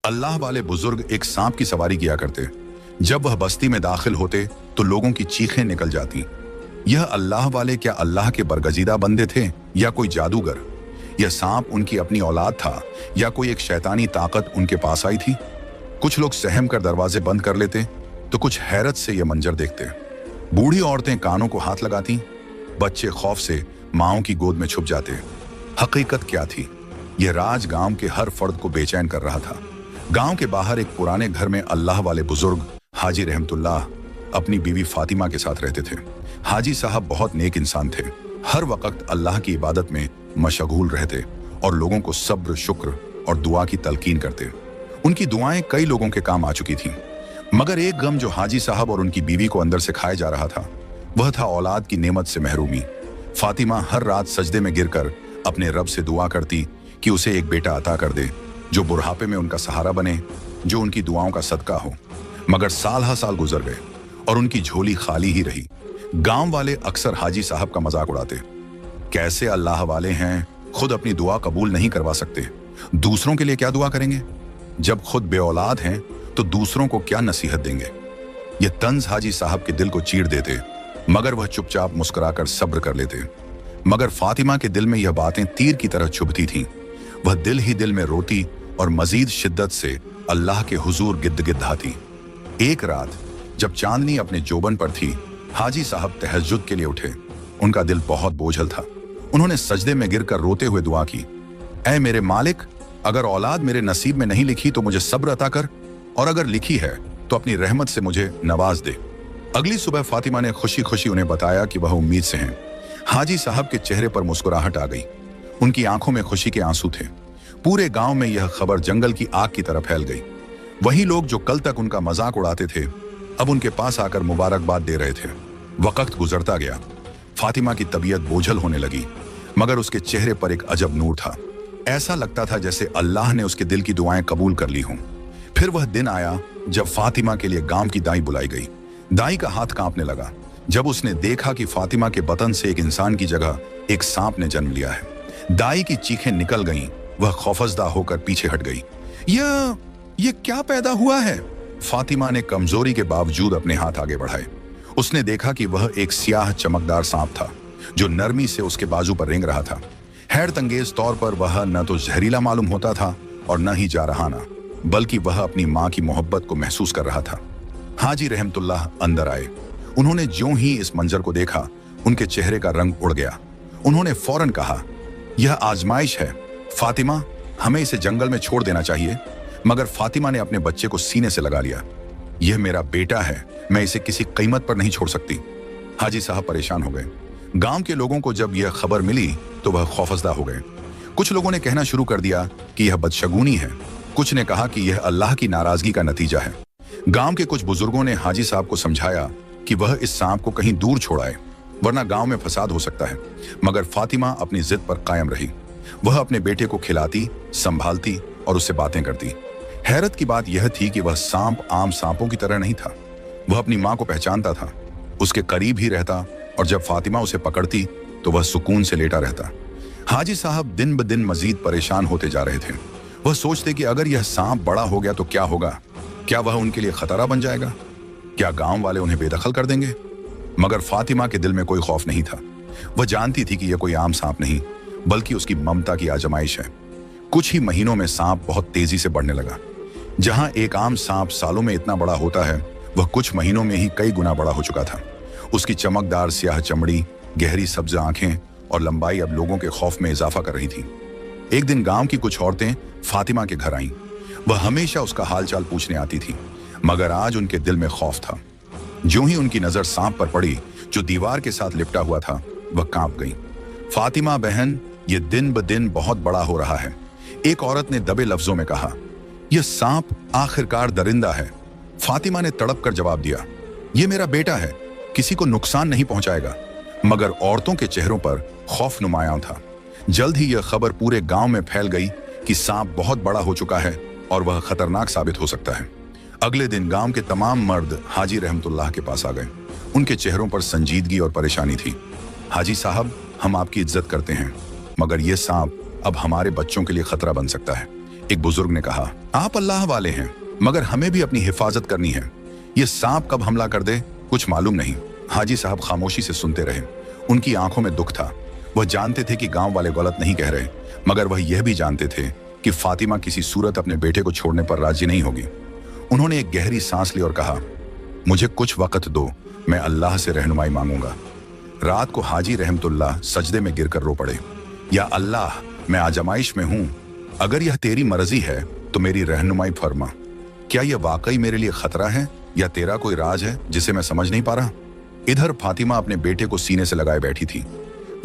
अल्लाह वाले बुजुर्ग एक सांप की सवारी किया करते। जब वह बस्ती में दाखिल होते तो लोगों की चीखें निकल जाती। यह अल्लाह वाले क्या अल्लाह के बरगजीदा बंदे थे या कोई जादूगर? यह सांप उनकी अपनी औलाद था या कोई एक शैतानी ताकत उनके पास आई थी? कुछ लोग सहम कर दरवाजे बंद कर लेते तो कुछ हैरत से यह मंजर देखते। बूढ़ी औरतें कानों को हाथ लगाती, बच्चे खौफ से माओं की गोद में छुप जाते। हकीकत क्या थी? यह राज गांव के हर फर्द को बेचैन कर रहा था। गांव के बाहर एक पुराने घर में अल्लाह वाले बुजुर्ग हाजी रहमतुल्लाह अपनी बीवी फातिमा के साथ रहते थे। हाजी साहब बहुत नेक इंसान थे, हर वक्त अल्लाह की इबादत में मशगूल रहते और लोगों को सब्र, शुक्र और दुआ की तलकीन करते। उनकी दुआएं कई लोगों के काम आ चुकी थीं, मगर एक गम जो हाजी साहब और उनकी बीवी को अंदर से खाया जा रहा था वह था औलाद की नेमत से महरूमी। फातिमा हर रात सजदे में गिरकर अपने रब से दुआ करती कि उसे एक बेटा अता कर दे जो बुढ़ापे में उनका सहारा बने, जो उनकी दुआओं का सदका हो। मगर साल हा साल गुजर गए और उनकी झोली खाली ही रही। गांव वाले अक्सर हाजी साहब का मजाक उड़ाते। कैसे अल्लाह वाले हैं, खुद अपनी दुआ कबूल नहीं करवा सकते, दूसरों के लिए क्या दुआ करेंगे? जब खुद बेऔलाद हैं तो दूसरों को क्या नसीहत देंगे? ये तंज हाजी साहब के दिल को चीर देते, मगर वह चुपचाप मुस्कुराकर सब्र कर लेते। मगर फातिमा के दिल में यह बातें तीर की तरह चुभती थीं। वह दिल ही दिल में रोती और मजीद शिद्दत से अल्लाह के हुजूर गिद्दगिद्दाती। एक रात जब चांदनी अपने जोबन पर थी, हाजी साहब तहज्जुद के लिए उठे। उनका दिल बहुत बोझल था। उन्होंने सजदे में गिरकर रोते हुए दुआ की, ऐ मेरे मालिक, अगर औलाद मेरे नसीब में नहीं लिखी तो मुझे सब्र अता कर, और अगर लिखी है तो अपनी रहमत से मुझे नवाज दे। अगली सुबह फातिमा ने खुशी खुशी उन्हें बताया कि वह उम्मीद से हैं। हाजी साहब के चेहरे पर मुस्कुराहट आ गई, उनकी आंखों में खुशी के आंसू थे। पूरे गांव में यह खबर जंगल की आग की तरह फैल गई। वही लोग जो कल तक उनका मजाक उड़ाते थे अब उनके पास आकर मुबारकबाद दे रहे थे। वक्त गुजरता गया, फातिमा की तबीयत बोझल होने लगी, मगर उसके चेहरे पर एक अजब नूर था। ऐसा लगता था जैसे अल्लाह ने उसके दिल की दुआएं कबूल कर ली हों। फिर वह दिन आया जब फातिमा के लिए गांव की दाई बुलाई गई। दाई का हाथ कांपने लगा जब उसने देखा कि फातिमा के बतन से एक इंसान की जगह एक सांप ने जन्म लिया है। दाई की चीखें निकल गईं, वह खौफजदा होकर पीछे हट गई। ये क्या पैदा हुआ है? फातिमा ने कमजोरी के बावजूद अपने हाथ आगे बढ़ाए। उसने देखा कि वह एक सियाह चमकदार सांप था जो नरमी से उसके बाजू पर रेंग रहा था। हैरत अंगेज तौर पर वह न तो जहरीला मालूम होता था और न ही जारहाना, बल्कि वह अपनी माँ की मोहब्बत को महसूस कर रहा था। हाजी रहमतुल्लाह अंदर आए। उन्होंने ज्यों ही इस मंजर को देखा उनके चेहरे का रंग उड़ गया। उन्होंने फौरन कहा, यह आजमाइश है फातिमा, हमें इसे जंगल में छोड़ देना चाहिए। मगर फातिमा ने अपने बच्चे को सीने से लगा लिया। यह मेरा बेटा है, मैं इसे किसी कीमत पर नहीं छोड़ सकती। हाजी साहब परेशान हो गए। गांव के लोगों को जब यह खबर मिली तो वह खौफजदा हो गए। कुछ लोगों ने कहना शुरू कर दिया कि यह बदशगुनी है, कुछ ने कहा कि यह अल्लाह की नाराजगी का नतीजा है। गांव के कुछ बुजुर्गों ने हाजी साहब को समझाया कि वह इस सांप को कहीं दूर छोड़ाए, वरना गांव में फसाद हो सकता है। मगर फातिमा अपनी जिद पर कायम रही। वह अपने बेटे को खिलाती, संभालती और उससे बातें करती। हैरत की बात यह थी कि वह सांप आम सांपों की तरह नहीं था। वह अपनी माँ को पहचानता था, उसके करीब ही रहता, और जब फातिमा उसे पकड़ती तो वह सुकून से लेटा रहता। हाजी साहब दिन ब दिन मजीद परेशान होते जा रहे थे। वह सोचते कि अगर यह सांप बड़ा हो गया तो क्या होगा? क्या वह उनके लिए खतरा बन जाएगा? क्या गांव वाले उन्हें बेदखल कर देंगे? मगर फातिमा के दिल में कोई खौफ नहीं था। वह जानती थी कि यह कोई आम सांप नहीं, बल्कि उसकी ममता की आजमाइश है। कुछ ही महीनों में सांप बहुत तेजी से बढ़ने लगा। जहां एक आम सांप सालों में इतना बड़ा होता है, वह कुछ महीनों में ही कई गुना बड़ा हो चुका था। उसकी चमकदार स्याह चमड़ी, गहरी सब्ज आंखें और लंबाई अब लोगों के खौफ में इजाफा कर रही थी। एक दिन गांव की कुछ औरतें फातिमा के घर आईं। वह हमेशा उसका हालचाल पूछने आती थी, मगर आज उनके दिल में खौफ था। ज्यों ही उनकी नजर सांप पर पड़ी जो दीवार के साथ लिपटा हुआ था, वह कांप गई। फातिमा बहन, ये दिन ब दिन बहुत बड़ा हो रहा है। एक औरत ने दबे लफ्जों में कहा, यह सांप आखिरकार दरिंदा है। फातिमा ने तड़प कर जवाब दिया, यह मेरा बेटा है, किसी को नुकसान नहीं पहुंचाएगा। मगर औरतों के चेहरों पर खौफ नुमायां था। जल्द ही यह खबर पूरे गांव में फैल गई कि सांप बहुत बड़ा हो चुका है और वह खतरनाक साबित हो सकता है। अगले दिन गांव के तमाम मर्द हाजी रहमतुल्लाह के पास आ गए। उनके चेहरों पर संजीदगी और परेशानी थी। हाजी साहब, हम आपकी इज्जत करते हैं, मगर यह सांप अब हमारे बच्चों के लिए खतरा बन सकता है। एक बुजुर्ग ने कहा, आप अल्लाह वाले हैं, मगर हमें भी अपनी हिफाजत करनी है। ये सांप कब हमला कर दे कुछ मालूम नहीं। हाजी साहब खामोशी से सुनते रहे। उनकी आंखों में दुख था। वह जानते थे कि गांव वाले गलत नहीं कह रहे, मगर वह यह भी जानते थे कि फातिमा किसी सूरत अपने बेटे को छोड़ने पर राजी नहीं होगी। उन्होंने एक गहरी सांस ली और कहा, मुझे कुछ वक्त दो, मैं अल्लाह से रहनुमाई मांगूंगा। रात को हाजी रहमतुल्लाह सजदे में गिरकर रो पड़े, या अल्लाह, मैं आजमाइश में हूं, अगर यह तेरी मर्जी है तो मेरी रहनुमाई फरमा। क्या यह वाकई मेरे लिए खतरा है या तेरा कोई राज है जिसे मैं समझ नहीं पा रहा? इधर फातिमा अपने बेटे को सीने से लगाए बैठी थी।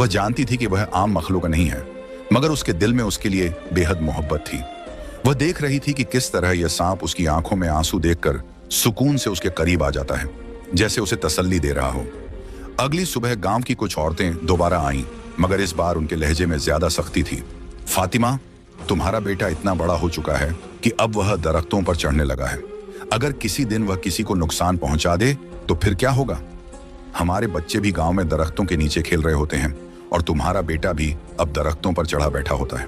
वह जानती थी कि वह आम मखलूक नहीं है, मगर उसके दिल में उसके लिए बेहद मोहब्बत थी। वह देख रही थी कि किस तरह यह सांप उसकी आंखों में आंसू देखकर सुकून से उसके करीब आ जाता है, जैसे उसे तसल्ली दे रहा हो। अगली सुबह गांव की कुछ औरतें दोबारा आईं, मगर इस बार उनके लहजे में ज्यादा सख्ती थी। फातिमा, तुम्हारा बेटा इतना बड़ा हो चुका है कि अब वह दरख्तों पर चढ़ने लगा है। अगर किसी दिन वह किसी को नुकसान पहुंचा दे तो फिर क्या होगा? हमारे बच्चे भी गांव में दरख्तों के नीचे खेल रहे होते हैं और तुम्हारा बेटा भी अब दरख्तों पर चढ़ा बैठा होता है।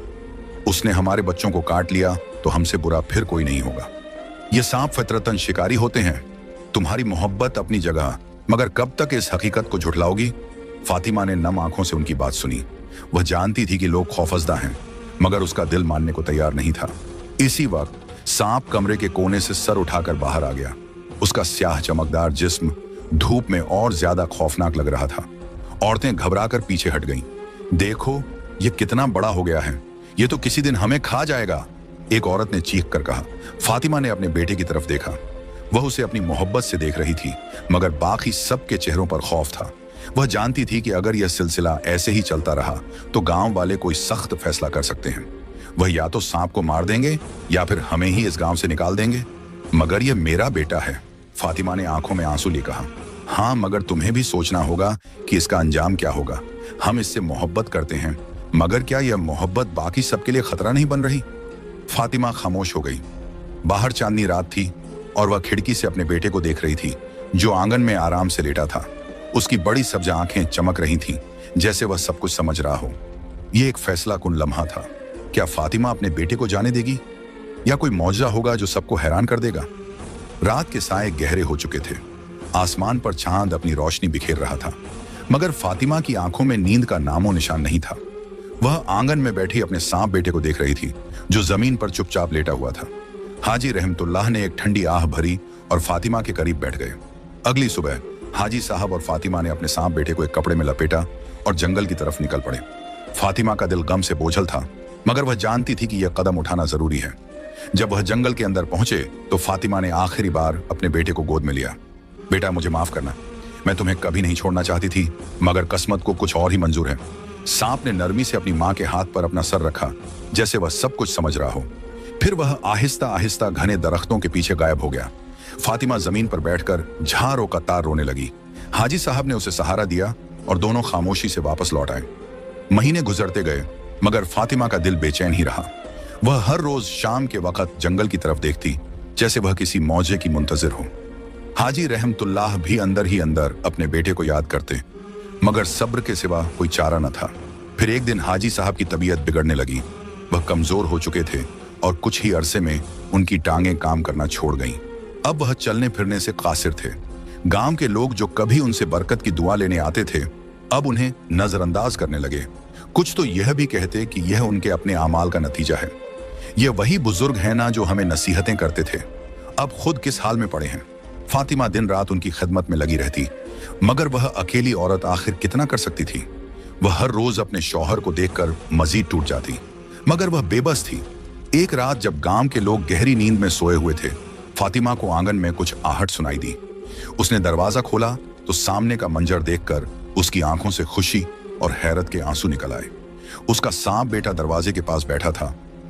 उसने हमारे बच्चों को काट लिया तो हमसे बुरा फिर कोई नहीं होगा। ये सांप फितरतन शिकारी होते हैं। तुम्हारी मोहब्बत अपनी जगह, मगर कब तक इस हकीकत को झुठलाओगी? फातिमा ने नम आंखों से उनकी बात सुनी। वह जानती थी कि लोग खौफजदा हैं, मगर उसका दिल मानने को तैयार नहीं था। इसी वक्त सांप कमरे के कोने से सर उठाकर बाहर आ गया। उसका स्याह चमकदार जिस्म धूप में और ज्यादा खौफनाक लग रहा था। औरतें घबराकर पीछे हट गईं। देखो, ये कितना बड़ा हो गया है, ये तो किसी दिन हमें खा जाएगा, एक औरत ने चीख कर कहा। फातिमा ने अपने बेटे की तरफ देखा। वह उसे अपनी मोहब्बत से देख रही थी, मगर बाकी सबके चेहरों पर खौफ था। वह जानती थी कि अगर यह सिलसिला ऐसे ही चलता रहा तो गांव वाले कोई सख्त फैसला कर सकते हैं। वह या तो सांप को मार देंगे या फिर हमें ही इस गांव से निकाल देंगे। मगर यह मेरा बेटा है, फातिमा ने आंखों में आंसू लिए कहा। हाँ, मगर तुम्हें भी सोचना होगा कि इसका अंजाम क्या होगा। हम इससे मोहब्बत करते हैं, मगर क्या यह मोहब्बत बाकी सबके लिए खतरा नहीं बन रही? फातिमा खामोश हो गई। बाहर चांदनी रात थी और वह खिड़की से अपने बेटे को देख रही थी, जो आंगन में आराम से लेटा था। उसकी बड़ी सब्ज आंखें चमक रही थीं, जैसे वह सब कुछ समझ रहा हो। यह एक फैसला कुन लम्हा था। क्या फातिमा अपने बेटे को जाने देगी या कोई मौजज़ा होगा जो सबको हैरान कर देगा? रात के साए गहरे हो चुके थे। आसमान पर चांद अपनी रोशनी बिखेर रहा था, मगर फातिमा की आंखों में नींद का नामो निशान नहीं था। वह आंगन में बैठी अपने सांप बेटे को देख रही थी, जो जमीन पर चुपचाप लेटा हुआ था। हाजी रहमतुल्लाह ने एक ठंडी आह भरी और फातिमा के करीब बैठ गए। अगली सुबह हाजी साहब और फातिमा ने अपने सांप बेटे को एक कपड़े में लपेटा और जंगल की तरफ निकल पड़े। फातिमा का दिल गम से बोझल था, मगर वह जानती थी कि यह कदम उठाना जरूरी है। जब वह जंगल के अंदर पहुंचे तो फातिमा ने आखिरी बार अपने बेटे को गोद में लिया। बेटा, मुझे माफ करना, मैं तुम्हें कभी नहीं छोड़ना चाहती थी, मगर किस्मत को कुछ और ही मंजूर है। सांप ने नरमी से अपनी मां के हाथ पर अपना सर रखा, जैसे वह सब कुछ समझ रहा हो। फिर वह आहिस्ता आहिस्ता घने दरख्तों के पीछे गायब हो गया। फातिमा जमीन पर बैठकर झारों का तार रोने लगी। हाजी साहब ने उसे सहारा दिया और दोनों खामोशी से वापस लौट आए। महीने गुजरते गए, मगर फातिमा का दिल बेचैन ही रहा। वह हर रोज शाम के वक्त जंगल की तरफ देखती, जैसे वह किसी मौजे की मुंतजिर हो। हाजी रहमतुल्लाह भी अंदर ही अंदर अपने बेटे को याद करते, मगर सब्र के सिवा कोई चारा न था। फिर एक दिन हाजी साहब की तबीयत बिगड़ने लगी। वह कमजोर हो चुके थे और कुछ ही अरसे में उनकी टांगें काम करना छोड़ गईं। अब वह चलने फिरने से कासिर थे। गांव के लोग जो कभी उनसे बरकत की दुआ लेने आते थे, अब उन्हें नजरअंदाज करने लगे। कुछ तो यह भी कहते कि यह उनके अपने आमाल का नतीजा है। यह वही बुजुर्ग है ना जो हमें नसीहतें करते थे, अब खुद किस हाल में पड़े हैं। फातिमा दिन रात उनकी खिदमत में लगी रहती, मगर वह अकेली औरत आखिर कितना कर सकती थी। वह हर रोज अपने शौहर को देखकर मजीद टूट जाती, मगर वह बेबस थी। एक रात जब गांव के लोग गहरी नींद में सोए हुए थे, फातिमा को आंगन में कुछ आहट सुनाई दी। उसने दरवाजा खोला तो सामने का मंजर देखकर उसकी आंखों से खुशी और हैरत के आंसू निकल आए। उसका सांप बेटा दरवाजे के पास बैठा था,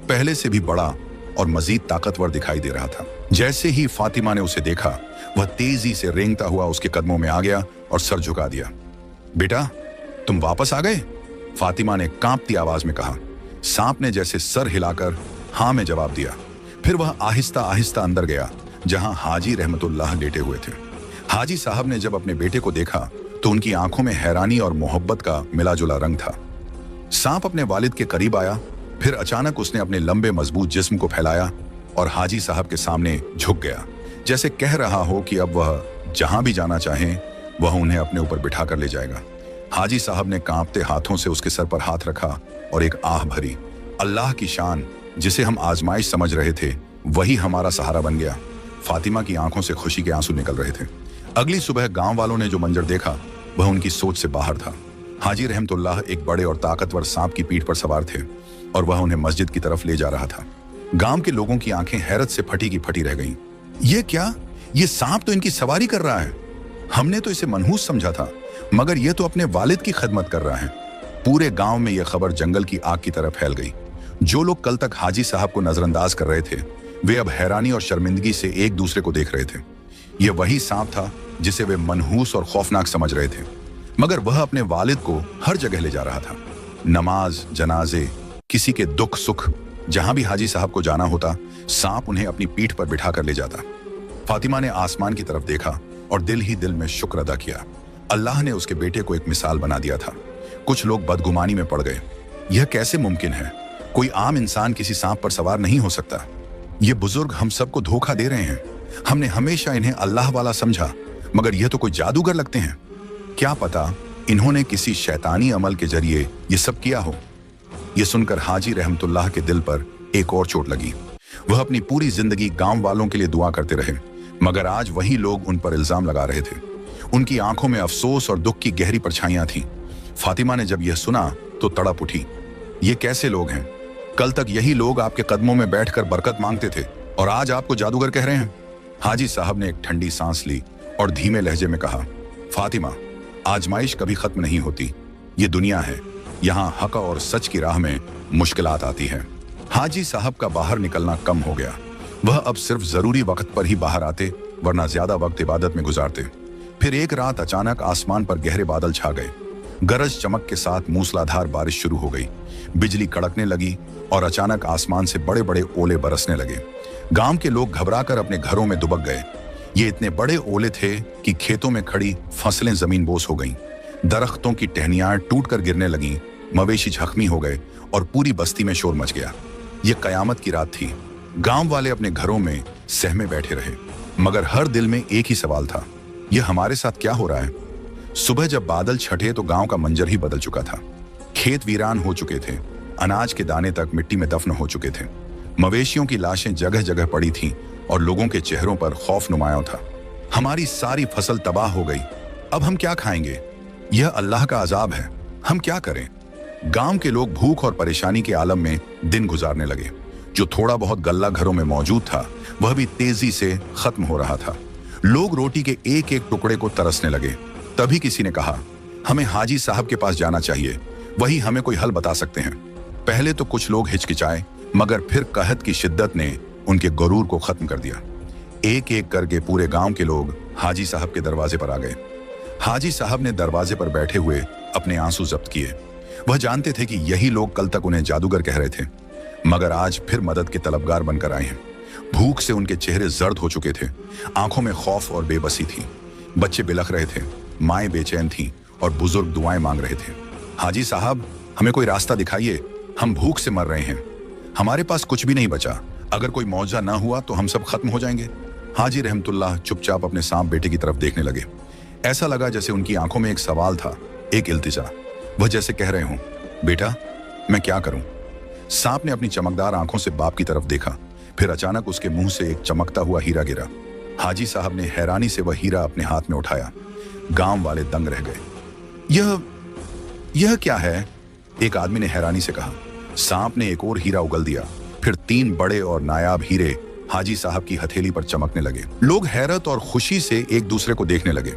पहले से भी बड़ा और मजीद ताकतवर दिखाई दे रहा था। जैसे ही फातिमा ने उसे देखा, वह तेजी से रेंगता हुआ उसके कदमों में आ गया और सर झुका दिया। बेटा, तुम वापस आ गए? फातिमा ने कांपती आवाज में कहा। सांप ने जैसे सर हिलाकर हाँ में जवाब दिया। फिर वह आहिस्ता आहिस्ता अंदर गया, जहां हाजी रहमतुल्लाह लेटे हुए थे। हाजी साहब ने जब अपने बेटे को देखा तो उनकी आंखों में हैरानी और मोहब्बत का मिला जुला रंग था। सांप अपने वालिद के करीब आया, फिर अचानक उसने अपने लंबे मजबूत जिस्म को फैलाया और हाजी साहब के सामने झुक गया, जैसे कह रहा हो कि अब वह जहां भी जाना चाहे वह उन्हें अपने ऊपर बिठा कर ले जाएगा। हाजी साहब ने कांपते हाथों से उसके सर पर हाथ रखा और एक आह भरी। अल्लाह की शान, जिसे हम आजमाइश समझ रहे थे वही हमारा सहारा बन गया। फातिमा की आंखों से खुशी के आंसू निकल रहे थे। अगली सुबह गांव वालों ने जो मंजर देखा वह उनकी सोच से बाहर था। हाजी रहमतुल्लाह एक बड़े और ताकतवर सांप की पीठ पर सवार थे और वह उन्हें मस्जिद की तरफ ले जा रहा था। गांव के लोगों की आंखें हैरत से फटी की फटी रह गईं। ये क्या? ये सांप तो इनकी सवारी कर रहा है। हमने तो इसे मनहूस समझा था, मगर यह तो अपने वालिद की खिदमत कर रहा है। पूरे गांव में यह खबर जंगल की आग की तरह फैल गई। जो लोग कल तक हाजी साहब को नजरअंदाज कर रहे थे वे अब हैरानी और शर्मिंदगी से एक दूसरे को देख रहे थे। यह वही सांप था जिसे वे मनहूस और खौफनाक समझ रहे थे, मगर वह अपने वालिद को हर जगह ले जा रहा था। नमाज, जनाजे, किसी के दुख सुख, जहां भी हाजी साहब को जाना होता सांप उन्हें अपनी पीठ पर बिठा कर ले जाता। फातिमा ने आसमान की तरफ देखा और दिल ही दिल में शुक्र अदा किया। अल्लाह ने उसके बेटे को एक मिसाल बना दिया था। कुछ लोग बदगुमानी में पड़ गए। यह कैसे मुमकिन है? कोई आम इंसान किसी सांप पर सवार नहीं हो सकता। ये बुजुर्ग हम सबको धोखा दे रहे हैं। हमने हमेशा इन्हें अल्लाह वाला समझा, मगर यह तो कोई जादूगर लगते हैं। क्या पता इन्होंने किसी शैतानी अमल के जरिए ये सब किया हो। यह सुनकर हाजी रहमतुल्लाह के दिल पर एक और चोट लगी। वह अपनी पूरी जिंदगी गांव वालों के लिए दुआ करते रहे, मगर आज वही लोग उन पर इल्जाम लगा रहे थे। उनकी आंखों में अफसोस और दुख की गहरी परछाइयां थीं। फातिमा ने जब यह सुना तो तड़प उठी। ये कैसे लोग हैं? कल तक यही लोग आपके कदमों में बैठकर बरकत मांगते थे और आज आपको जादूगर कह रहे हैं। हाजी साहब ने एक ठंडी सांस ली और धीमे लहजे में कहा, फातिमा, आजमाइश कभी खत्म नहीं होती। ये दुनिया है, यहाँ हक और सच की राह में मुश्किलात आती है। हाजी साहब का बाहर निकलना कम हो गया। वह अब सिर्फ जरूरी वक्त पर ही बाहर आते, वरना ज्यादा वक्त इबादत में गुजारते। फिर एक रात अचानक आसमान पर गहरे बादल छा गए। गरज चमक के साथ मूसलाधार बारिश शुरू हो गई। बिजली कड़कने लगी और अचानक आसमान से बड़े बड़े ओले बरसने लगे। गांव के लोग घबराकर अपने घरों में दुबक गए। ये इतने बड़े ओले थे कि खेतों में खड़ी फसलें जमीन बोस हो गईं। दरख्तों की टहनियां टूटकर गिरने लगीं, मवेशी जख्मी हो गए और पूरी बस्ती में शोर मच गया। ये कयामत की रात थी। गांव वाले अपने घरों में सहमे बैठे रहे, मगर हर दिल में एक ही सवाल था, यह हमारे साथ क्या हो रहा है? सुबह जब बादल छटे तो गांव का मंजर ही बदल चुका था। खेत वीरान हो चुके थे, अनाज के दाने तक मिट्टी में दफन हो चुके थे। मवेशियों की लाशें जगह जगह पड़ी थीं और लोगों के चेहरों पर खौफ नुमाया था। हमारी सारी फसल तबाह हो गई, अब हम क्या खाएंगे? यह अल्लाह का अजाब है, हम क्या करें? गांव के लोग भूख और परेशानी के आलम में दिन गुजारने लगे। जो थोड़ा बहुत गल्ला घरों में मौजूद था वह भी तेजी से खत्म हो रहा था। लोग रोटी के एक एक टुकड़े को तरसने लगे। तभी किसी ने कहा, हमें हाजी साहब के पास जाना चाहिए, वही हमें कोई हल बता सकते हैं। पहले तो कुछ लोग हिचकिचाए, मगर फिर कहत की शिद्दत ने उनके गुरूर को खत्म कर दिया। एक एक करके पूरे गांव के लोग हाजी साहब के दरवाजे पर आ गए। हाजी साहब ने दरवाजे पर बैठे हुए अपने आंसू जब्त किए। वह जानते थे कि यही लोग कल तक उन्हें जादूगर कह रहे थे, मगर आज फिर मदद के तलबगार बनकर आए हैं। भूख से उनके चेहरे जर्द हो चुके थे, आंखों में खौफ और बेबसी थी। बच्चे बिलख रहे थे, माएं बेचैन थीं और बुजुर्ग दुआएं मांग रहे थे। हाजी साहब, हमें कोई रास्ता दिखाइए, हम भूख से मर रहे हैं, हमारे पास कुछ भी नहीं बचा। अगर कोई मौजा ना हुआ तो हम सब खत्म हो जाएंगे। हाजी रहमतुल्लाह चुपचाप अपने सांप बेटे की तरफ देखने लगे। ऐसा लगा जैसे उनकी आंखों में एक सवाल था, एक इल्तिजा। वह जैसे कह रहे हों, बेटा मैं क्या करूं? सांप ने अपनी चमकदार आंखों से बाप की तरफ देखा। फिर अचानक उसके मुंह से एक चमकता हुआ हीरा गिरा। हाजी साहब ने हैरानी से वह हीरा अपने हाथ में उठाया। गांव वाले दंग रह गए। यह क्या है? एक आदमी ने हैरानी से कहा। सांप ने एक और हीरा उगल दिया। फिर 3 बड़े और नायाब हीरे हाजी साहब की हथेली पर चमकने लगे। लोग हैरत और खुशी से एक दूसरे को देखने लगे।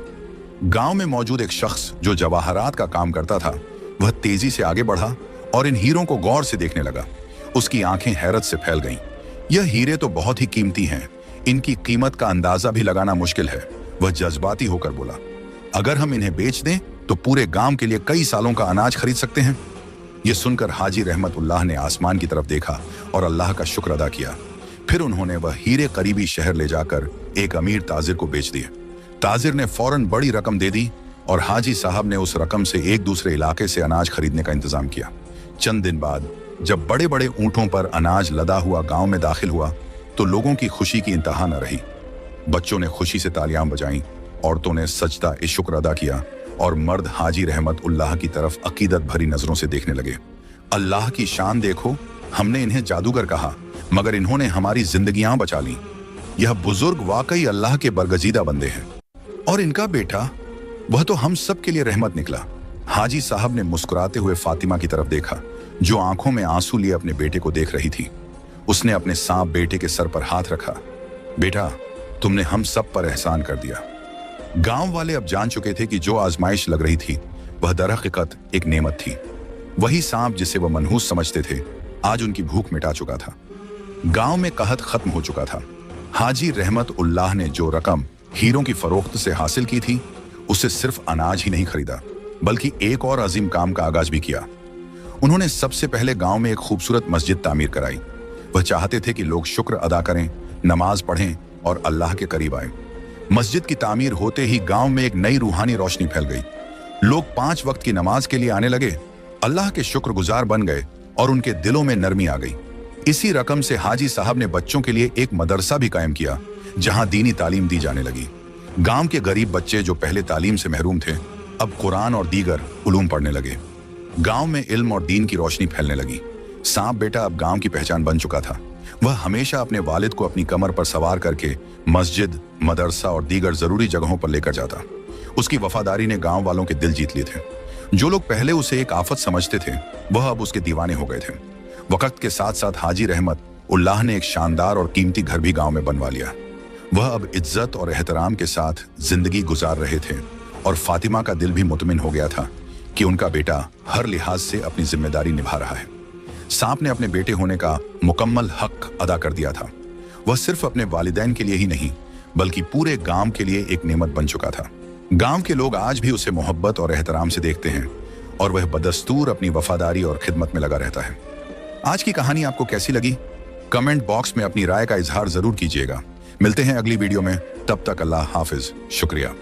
गांव में मौजूद एक शख्स जो जवाहरात का काम करता था, वह तेजी से आगे बढ़ा और इन हीरों को गौर से देखने लगा। उसकी आंखें हैरत से फैल गईं। यह हीरे तो बहुत ही कीमती हैं, इनकी कीमत का अंदाजा भी लगाना मुश्किल है। वह जज्बाती होकर बोला, अगर हम इन्हें बेच दें तो पूरे गांव के लिए कई सालों का अनाज खरीद सकते हैं। यह सुनकर हाजी रहमतुल्लाह ने आसमान की तरफ देखा और अल्लाह का शुक्र अदा किया। फिर उन्होंने वह हीरे करीबी शहर ले जाकर एक अमीर ताजिर को बेच दिए। ताजिर ने फौरन बड़ी रकम दे दी और हाजी साहब ने उस रकम से एक दूसरे इलाके से अनाज खरीदने का इंतजाम किया। चंद दिन बाद जब बड़े बड़े ऊंटों पर अनाज लदा हुआ गांव में दाखिल हुआ तो लोगों की खुशी की इंतहा न रही। बच्चों ने खुशी से तालियां बजाईं, औरतों ने सजदा ए शुक्र अदा किया और मर्द हाजी रहमत उल्लाह की तरफ अकीदत भरी नजरों से देखने लगे। अल्लाह की शान देखो, हमने इन्हें जादूगर कहा मगर इन्होंने हमारी जिंदगियां बचा ली। यह बुजुर्ग वाकई अल्लाह के बरगजीदा बंदे हैं। और इनका बेटा, वह तो हम सब के लिए रहमत निकला। हाजी साहब ने मुस्कुराते हुए फातिमा की तरफ देखा जो आंखों में आंसू लिए अपने बेटे को देख रही थी। उसने अपने सांप बेटे के सर पर हाथ रखा। बेटा, तुमने हम सब पर एहसान कर दिया। गांव वाले अब जान चुके थे कि जो आजमाइश लग रही थी वह दरहकीकत एक नेमत थी। वही सांप जिसे वह मनहूस समझते थे आज उनकी भूख मिटा चुका था। गांव में कहत खत्म हो चुका था। हाजी रहमत उल्लाह ने जो रकम हीरों की फरोख्त से हासिल की थी उससे सिर्फ अनाज ही नहीं खरीदा बल्कि एक और अजीम काम का आगाज भी किया। उन्होंने सबसे पहले गांव में एक खूबसूरत मस्जिद तामीर कराई। वह चाहते थे कि लोग शुक्र अदा करें, नमाज पढ़ें और अल्लाह के करीब आए। मस्जिद की तामीर होते ही गांव में एक नई रूहानी रोशनी फैल गई। लोग 5 वक्त की नमाज के लिए आने लगे, अल्लाह के शुक्रगुजार बन गए और उनके दिलों में नरमी आ गई। इसी रकम से हाजी साहब ने बच्चों के लिए एक मदरसा भी कायम किया जहां दीनी तालीम दी जाने लगी। गांव के गरीब बच्चे जो पहले तालीम से महरूम थे अब कुरान और दीगर उलूम पढ़ने लगे। गांव में इल्म और दीन की रोशनी फैलने लगी। सांप बेटा अब गांव की पहचान बन चुका था। वह हमेशा अपने वालिद को अपनी कमर पर सवार करके मस्जिद, मदरसा और दीगर जरूरी जगहों पर लेकर जाता। उसकी वफादारी ने गांव वालों के दिल जीत लिए थे। जो लोग पहले उसे एक आफत समझते थे वह अब उसके दीवाने हो गए थे। वक्त के साथ साथ हाजी रहमत उल्लाह ने एक शानदार और कीमती घर भी गांव में बनवा लिया। वह अब इज्जत और एहतराम के साथ जिंदगी गुजार रहे थे और फातिमा का दिल भी मुतमिन हो गया था कि उनका बेटा हर लिहाज से अपनी जिम्मेदारी निभा रहा है। सांप ने अपने बेटे होने का मुकम्मल हक अदा कर दिया था। वह सिर्फ अपने वालिदैन के लिए ही नहीं बल्कि पूरे गांव के लिए एक नेमत बन चुका था। गांव के लोग आज भी उसे मोहब्बत और एहतराम से देखते हैं और वह बदस्तूर अपनी वफादारी और खिदमत में लगा रहता है। आज की कहानी आपको कैसी लगी? कमेंट बॉक्स में अपनी राय का इजहार जरूर कीजिएगा। मिलते हैं अगली वीडियो में, तब तक अल्लाह हाफिज। शुक्रिया।